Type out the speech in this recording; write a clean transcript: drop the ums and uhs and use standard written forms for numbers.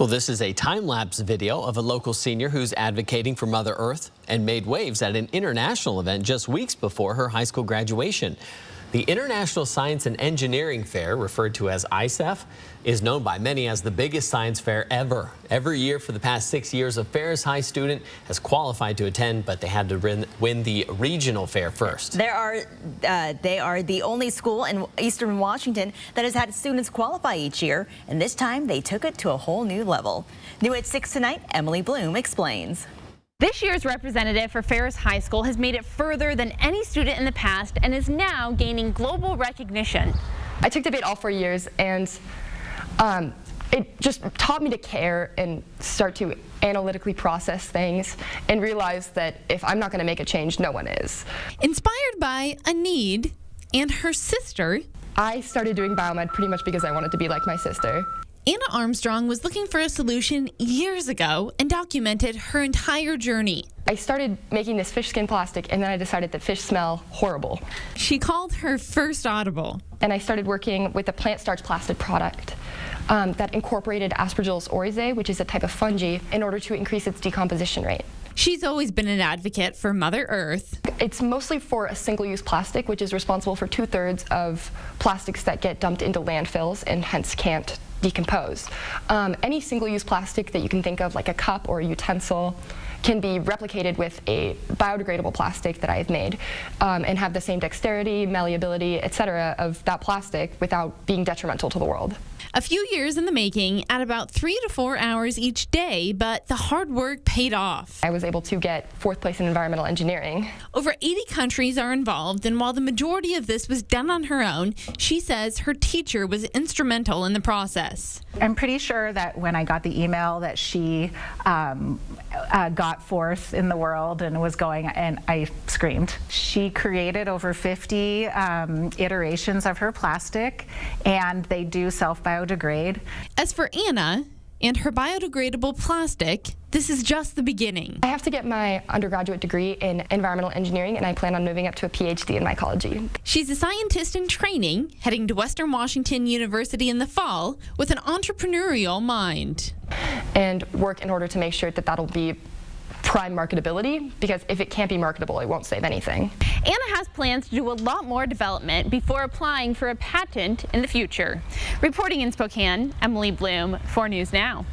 Well, this is a time-lapse video of a local senior who's advocating for Mother Earth and made waves at an international event just weeks before her high school graduation. The International Science and Engineering Fair, referred to as ISEF, is known by many as the biggest science fair ever. Every year for the past 6 years, a Ferris High student has qualified to attend, but they had to win the regional fair first. They are the only school in Eastern Washington that has had students qualify each year, and this time they took it to a whole new level. New at 6 tonight, Emily Bloom explains. This year's representative for Ferris High School has made it further than any student in the past and is now gaining global recognition. I took debate all 4 years, and it just taught me to care and start to analytically process things and realize that if I'm not going to make a change, no one is. Inspired by a need and her sister, I started doing biomed pretty much because I wanted to be like my sister. Anna Armstrong was looking for a solution years ago and documented her entire journey. I started making this fish skin plastic, and then I decided that fish smell horrible. She called her first audible. And I started working with a plant starch plastic product that incorporated Aspergillus oryzae, which is a type of fungi, in order to increase its decomposition rate. She's always been an advocate for Mother Earth. It's mostly for a single-use plastic, which is responsible for 2/3 of plastics that get dumped into landfills and hence can't decompose. Any single-use plastic that you can think of, like a cup or a utensil, can be replicated with a biodegradable plastic that I've made and have the same dexterity, malleability, etc. of that plastic without being detrimental to the world. A few years in the making at about 3 to 4 hours each day, but the hard work paid off. I was able to get 4th place in environmental engineering. Over 80 countries are involved, and while the majority of this was done on her own, she says her teacher was instrumental in the process. I'm pretty sure that when I got the email that she got 4th in the world and was going, and I screamed. She created over 50 iterations of her plastic, and they do self-biodegrade. As for Anna and her biodegradable plastic, this is just the beginning. I have to get my undergraduate degree in environmental engineering, and I plan on moving up to a PhD in mycology. She's a scientist in training, heading to Western Washington University in the fall with an entrepreneurial mind. And work in order to make sure that that'll be prime marketability, because if it can't be marketable, it won't save anything. Anna has plans to do a lot more development before applying for a patent in the future. Reporting in Spokane, Emily Bloom, 4 News Now.